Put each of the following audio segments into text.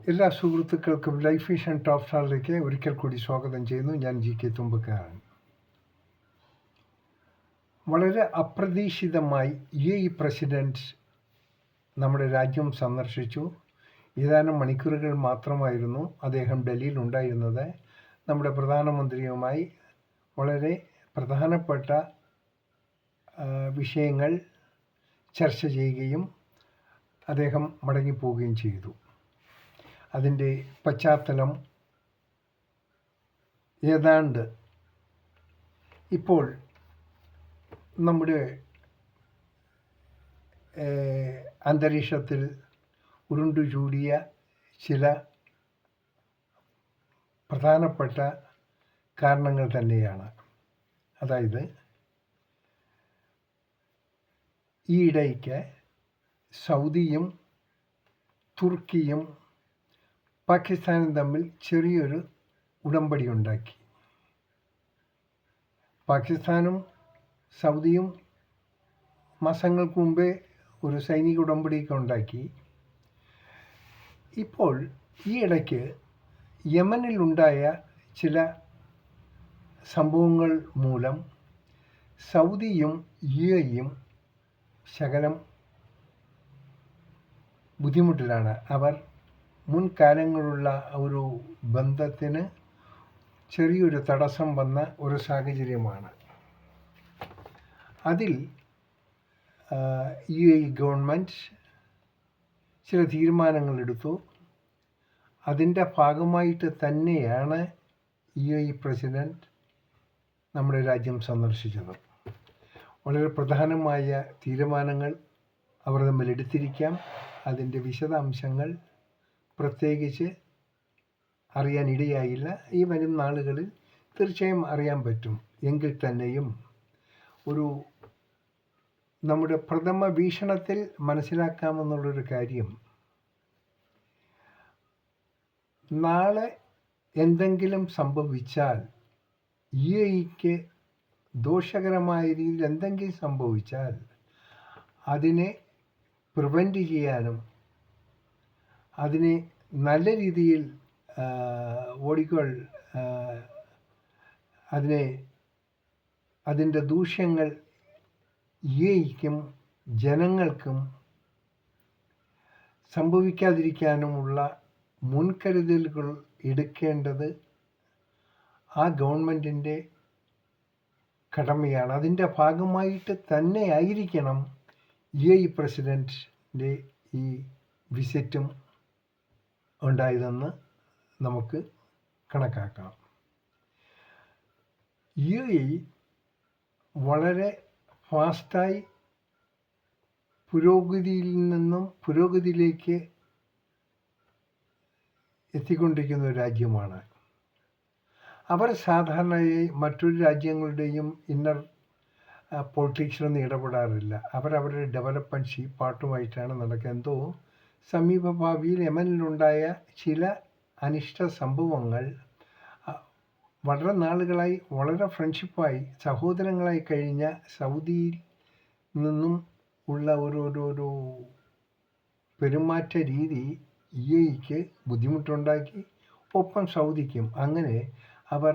എല്ലാ സുഹൃത്തുക്കൾക്കും life vision top സ്റ്റാറിലേക്ക് ഒരിക്കൽ കൂടി സ്വാഗതം ചെയ്യുന്നു. ഞാൻ GK തുമ്പക്കാരൻ. വളരെ അപ്രതീക്ഷിതമായി പ്രസിഡന്റ് നമ്മുടെ രാജ്യം സന്ദർശിച്ചു. ഏതാനും മണിക്കൂറുകൾ മാത്രമായിരുന്നു അദ്ദേഹം ഡൽഹിയിൽ ഉണ്ടായിരുന്നത്. നമ്മുടെ പ്രധാനമന്ത്രിയുമായി വളരെ പ്രധാനപ്പെട്ട വിഷയങ്ങൾ ചർച്ച ചെയ്യുകയും അദ്ദേഹം മടങ്ങിപ്പോവുകയും ചെയ്തു. അതിൻ്റെ പശ്ചാത്തലം ഏതാണ്ട് ഇപ്പോൾ നമ്മുടെ അന്തരീക്ഷത്തിൽ ഉരുണ്ടുചൂടിയ ചില പ്രധാനപ്പെട്ട കാരണങ്ങൾ തന്നെയാണ്. അതായത് ഈയിടയ്ക്ക് സൗദിയും തുർക്കിയും പാകിസ്ഥാനും തമ്മിൽ ചെറിയൊരു ഉടമ്പടി ഉണ്ടാക്കി. പാകിസ്ഥാനും സൗദിയും മാസങ്ങൾക്ക് മുമ്പേ ഒരു സൈനിക ഉടമ്പടിയൊക്കെ ഉണ്ടാക്കി. ഇപ്പോൾ ഈ ഇടയ്ക്ക് യമനിലുണ്ടായ ചില സംഭവങ്ങൾ മൂലം സൗദിയും UAEയും ശകലം ബുദ്ധിമുട്ടിലാണ്. അവർ മുൻകാലങ്ങളുള്ള ഒരു ബന്ധത്തിന് ചെറിയൊരു തടസ്സം വന്ന ഒരു സാഹചര്യമാണ്. അതിൽ UAE ഗവൺമെൻറ് ചില തീരുമാനങ്ങളെടുത്തു. അതിൻ്റെ ഭാഗമായിട്ട് തന്നെയാണ് UAE പ്രസിഡന്റ് നമ്മുടെ രാജ്യം സന്ദർശിച്ചത്. വളരെ പ്രധാനമായ തീരുമാനങ്ങൾ അവർ തമ്മിൽ എടുത്തിരിക്കാം. അതിൻ്റെ വിശദാംശങ്ങൾ പ്രത്യേകിച്ച് അറിയാനിടയായില്ല. ഈ വരും നാളുകളിൽ തീർച്ചയായും അറിയാൻ പറ്റും. എങ്കിൽ തന്നെയും ഒരു നമ്മുടെ പ്രഥമ വീക്ഷണത്തിൽ മനസ്സിലാക്കാമെന്നുള്ളൊരു കാര്യം, നാളെ എന്തെങ്കിലും സംഭവിച്ചാൽ UAEക്ക് ദോഷകരമായ രീതിയിൽ എന്തെങ്കിലും സംഭവിച്ചാൽ അതിനെ പ്രിവെൻറ്റ് ചെയ്യാനും അതിനെ നല്ല രീതിയിൽ അതിൻ്റെ ദൂഷ്യങ്ങൾ UAEക്കും ജനങ്ങൾക്കും സംഭവിക്കാതിരിക്കാനുമുള്ള മുൻകരുതലുകൾ എടുക്കേണ്ടത് ആ ഗവൺമെൻറ്റിൻ്റെ കടമയാണ്. അതിൻ്റെ ഭാഗമായിട്ട് തന്നെ ആയിരിക്കണം UAE പ്രസിഡൻറ്റിൻ്റെ ഈ വിസിറ്റും ഉണ്ടായതെന്ന് നമുക്ക് കണക്കാക്കാം. UAE വളരെ ഫാസ്റ്റായി പുരോഗതിയിൽ നിന്നും പുരോഗതിയിലേക്ക് എത്തിക്കൊണ്ടിരിക്കുന്ന ഒരു രാജ്യമാണ്. അവർ സാധാരണയായി മറ്റൊരു രാജ്യങ്ങളുടെയും ഇന്നർ പൊളിറ്റിക്സിലൊന്നും ഇടപെടാറില്ല. അവരവരുടെ ഡെവലപ്മെൻറ്റ് പാർട്ടുമായിട്ടാണ് നടക്കുക. എന്തോ സമീപ ഭാവിയിൽ യമനിലുണ്ടായ ചില അനിഷ്ട സംഭവങ്ങൾ വളരെ നാളുകളായി വളരെ ഫ്രണ്ട്ഷിപ്പായി സഹോദരങ്ങളായി കഴിഞ്ഞ സൗദിയിൽ നിന്നും ഉള്ള ഒരു പെരുമാറ്റ രീതി UAEക്ക് ബുദ്ധിമുട്ടുണ്ടാക്കി. ഒപ്പം സൗദിക്കും. അങ്ങനെ അവർ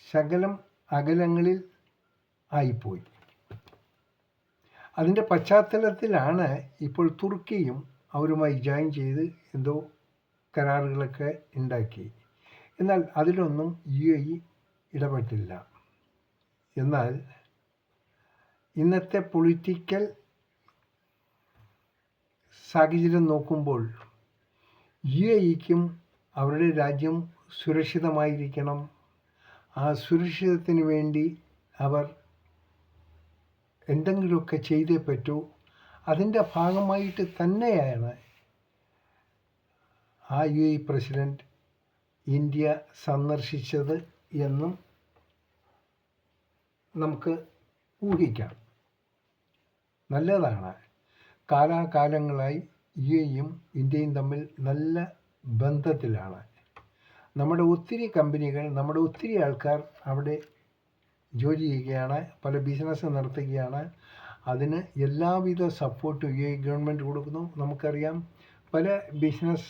ശകലം അകലങ്ങളിൽ ആയിപ്പോയി. അതിൻ്റെ പശ്ചാത്തലത്തിലാണ് ഇപ്പോൾ തുർക്കിയും അവരുമായി ജോയിൻ ചെയ്ത് എന്തോ കരാറുകളൊക്കെ ഉണ്ടാക്കി. എന്നാൽ അതിലൊന്നും UAE ഇടപെട്ടില്ല. എന്നാൽ ഇന്നത്തെ പൊളിറ്റിക്കൽ സാഹചര്യം നോക്കുമ്പോൾ UAEക്കും അവരുടെ രാജ്യം സുരക്ഷിതമായിരിക്കണം. ആ സുരക്ഷിതത്തിന് വേണ്ടി അവർ എന്തെങ്കിലുമൊക്കെ ചെയ്തേ പറ്റൂ. അതിൻ്റെ ഭാഗമായിട്ട് തന്നെയാണ് ആ UAE പ്രസിഡന്റ് ഇന്ത്യ സന്ദർശിച്ചത് എന്നും നമുക്ക് ഊഹിക്കാം. നല്ലതാണ്. കാലാകാലങ്ങളായി UAEയും ഇന്ത്യയും തമ്മിൽ നല്ല ബന്ധത്തിലാണ്. നമ്മുടെ ഒത്തിരി കമ്പനികൾ, നമ്മുടെ ഒത്തിരി ആൾക്കാർ അവിടെ ജോലി ചെയ്യുകയാണ്, പല ബിസിനസ് നടത്തുകയാണ്. അതിന് എല്ലാവിധ സപ്പോർട്ടും ഗവൺമെൻറ് കൊടുക്കുന്നു. നമുക്കറിയാം പല ബിസിനസ്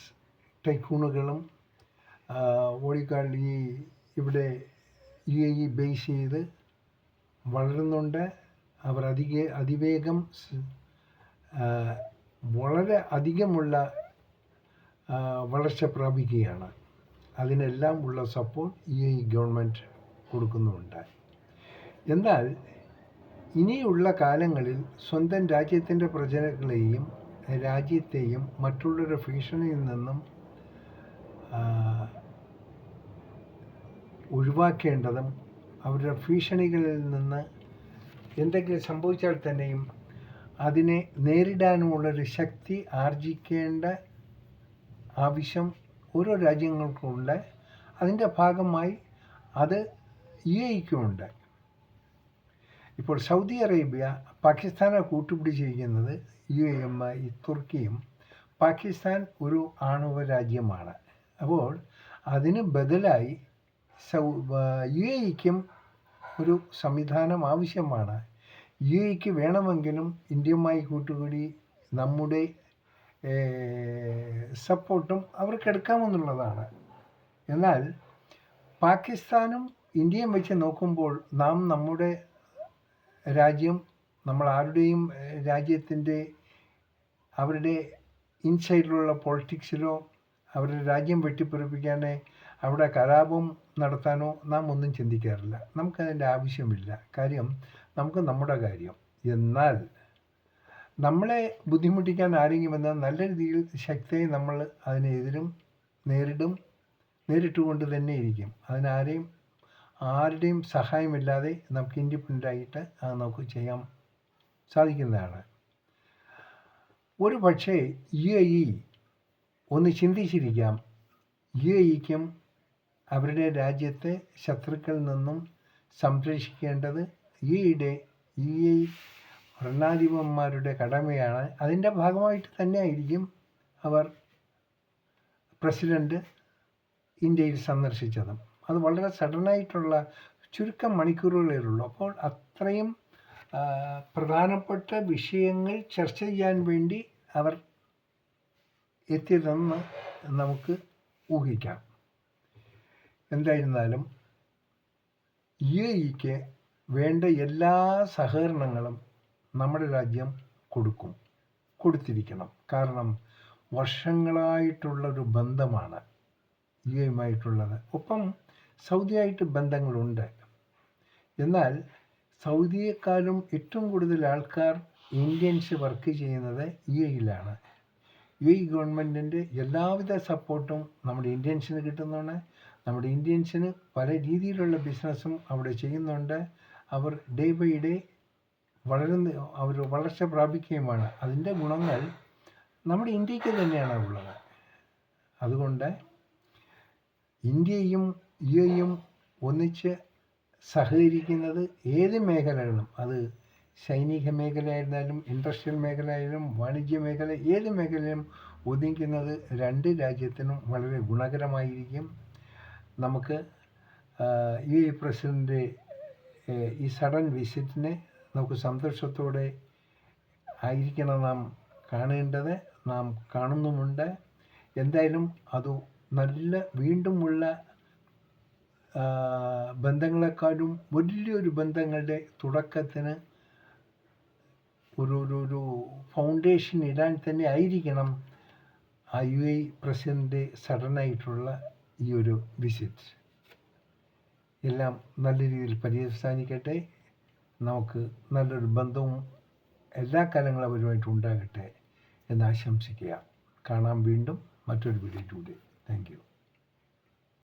ടൈക്കൂണുകളും ഓടിക്കാൾ ഇവിടെ ബേസ് ചെയ്ത് വളരുന്നുണ്ട്. അവർ അതിവേഗം വളരെ അധികമുള്ള വളർച്ച പ്രാപിക്കുകയാണ്. അതിനെല്ലാം ഉള്ള സപ്പോർട്ട് ഗവൺമെൻറ് കൊടുക്കുന്നുണ്ട്. എന്നാൽ ഇനിയുള്ള കാലങ്ങളിൽ സ്വന്തം രാജ്യത്തിൻ്റെ പ്രജകളെയും രാജ്യത്തെയും മറ്റുള്ളവരുടെ ഭീഷണിയിൽ നിന്നും ഒഴിവാക്കേണ്ടതും അവരുടെ ഭീഷണികളിൽ നിന്ന് എന്തെങ്കിലും സംഭവിച്ചാൽ തന്നെയും അതിനെ നേരിടാനുമുള്ളൊരു ശക്തി ആർജിക്കേണ്ട ആവശ്യം ഓരോ രാജ്യങ്ങൾക്കുമുണ്ട്. അതിൻ്റെ ഭാഗമായി അത് യുഎഇക്കുമുണ്ട്. ഇപ്പോൾ സൗദി അറേബ്യ പാകിസ്ഥാനെ കൂട്ടുപിടിച്ചിരിക്കുന്നത് തുർക്കിയും. പാകിസ്ഥാൻ ഒരു ആണവ രാജ്യമാണ്. അപ്പോൾ അതിന് ബദലായി യുഎഇക്കും ഒരു സംവിധാനം ആവശ്യമാണ്. യുഎഇക്ക് വേണമെങ്കിലും ഇന്ത്യയുമായി കൂട്ടുകൂടി നമ്മുടെ സപ്പോർട്ടും അവർക്ക് എടുക്കാമെന്നുള്ളതാണ്. എന്നാൽ പാകിസ്ഥാനും ഇന്ത്യയും വെച്ച് നോക്കുമ്പോൾ നാം നമ്മുടെ രാജ്യം നമ്മൾ ആരുടെയും രാജ്യത്തിൻ്റെ അവരുടെ ഇൻസൈഡിലുള്ള പൊളിറ്റിക്സിലോ അവരുടെ രാജ്യം വെട്ടിപ്പൊറിപ്പിക്കാനോ അവിടെ കലാപം നടത്താനോ നാം ഒന്നും ചിന്തിക്കാറില്ല. നമുക്കതിൻ്റെ ആവശ്യമില്ല. കാര്യം നമുക്ക് നമ്മുടെ കാര്യം. എന്നാൽ നമ്മളെ ബുദ്ധിമുട്ടിക്കാൻ ആരെങ്കിലും വന്നാൽ നല്ല രീതിയിൽ ശക്തിയായി നമ്മൾ അതിനെതിരും നേരിട്ടുകൊണ്ട് തന്നെ ഇരിക്കും. ആരുടെയും സഹായമില്ലാതെ നമുക്ക് ഇൻഡിപെൻഡൻ്റായിട്ട് നമുക്ക് ചെയ്യാൻ സാധിക്കുന്നതാണ്. ഒരു പക്ഷേ യുഎഇ ഒന്ന് ചിന്തിച്ചിരിക്കാം, യുഎഇക്കും അവരുടെ രാജ്യത്തെ ശത്രുക്കളിൽ നിന്നും സംരക്ഷിക്കേണ്ടത് യുഎഇ ഭരണാധിപന്മാരുടെ കടമയാണ്. അതിൻ്റെ ഭാഗമായിട്ട് തന്നെ ആയിരിക്കും അവർ പ്രസിഡന്റ് ഇന്ത്യയിൽ സന്ദർശിച്ചതും. അത് വളരെ സഡനായിട്ടുള്ള ചുരുക്കം മണിക്കൂറുകളേ ഉള്ളൂ. അപ്പോൾ അത്രയും പ്രധാനപ്പെട്ട വിഷയങ്ങൾ ചർച്ച ചെയ്യാൻ വേണ്ടി അവർ എത്തിയതെന്ന് നമുക്ക് ഊഹിക്കാം. എന്തായിരുന്നാലും യുഎഇക്ക് വേണ്ട എല്ലാ സഹകരണങ്ങളും നമ്മുടെ രാജ്യം കൊടുത്തിരിക്കണം. കാരണം വർഷങ്ങളായിട്ടുള്ളൊരു ബന്ധമാണ് യുഎഇയുമായിട്ടുള്ളത്. ഒപ്പം സൗദിയായിട്ട് ബന്ധങ്ങളുണ്ട്. എന്നാൽ സൗദിയെക്കാളും ഏറ്റവും കൂടുതൽ ആൾക്കാർ ഇന്ത്യൻസ് വർക്ക് ചെയ്യുന്നത് യുഎഇയിലാണ്. യുഎഇ ഗവൺമെൻറ്റിൻ്റെ എല്ലാവിധ സപ്പോർട്ടും നമ്മുടെ ഇന്ത്യൻസിന് കിട്ടുന്നുണ്ട്. നമ്മുടെ ഇന്ത്യൻസിന് പല രീതിയിലുള്ള ബിസിനസ്സും അവിടെ ചെയ്യുന്നുണ്ട്. അവർ ഡേ ബൈ ഡേ അവർ വളർച്ച പ്രാപിക്കുകയുമാണ്. അതിൻ്റെ ഗുണങ്ങൾ നമ്മുടെ ഇന്ത്യക്ക് തന്നെയാണ് ഉള്ളത്. അതുകൊണ്ട് ഇന്ത്യയും യുഎഇയും ഒന്നിച്ച് സഹകരിക്കുന്നത് ഏത് മേഖലകളും, അത് സൈനിക മേഖലയായിരുന്നാലും ഇൻഡസ്ട്രിയൽ മേഖലയായാലും വാണിജ്യ മേഖല, ഏത് മേഖലയും ഒതുക്കുന്നത് രണ്ട് രാജ്യത്തിനും വളരെ ഗുണകരമായിരിക്കും. നമുക്ക് യുഎഇ പ്രസിഡൻ്റ് ഈ സഡൻ വിസിറ്റിനെ നമുക്ക് സന്തോഷത്തോടെ ആയിരിക്കണം നാം കാണേണ്ടത്. നാം കാണുന്നുമുണ്ട്. എന്തായാലും അത് നല്ല വീണ്ടുമുള്ള ബന്ധങ്ങളെക്കാളും വലിയൊരു ബന്ധങ്ങളുടെ തുടക്കത്തിന് ഒരു ഫൗണ്ടേഷൻ ഇടാൻ തന്നെ ആയിരിക്കണം ആ യുഎഇ പ്രസിഡൻ്റ് സഡനായിട്ടുള്ള ഈ ഒരു വിസിറ്റ്. എല്ലാം നല്ല രീതിയിൽ പര്യവസാനിക്കട്ടെ. നമുക്ക് നല്ലൊരു ബന്ധവും എല്ലാ കാലങ്ങളും അവരുമായിട്ട് ഉണ്ടാകട്ടെ എന്ന് ആശംസിക്കുക. കാണാം വീണ്ടും മറ്റൊരു വീഡിയോയിലൂടെ. Thank you.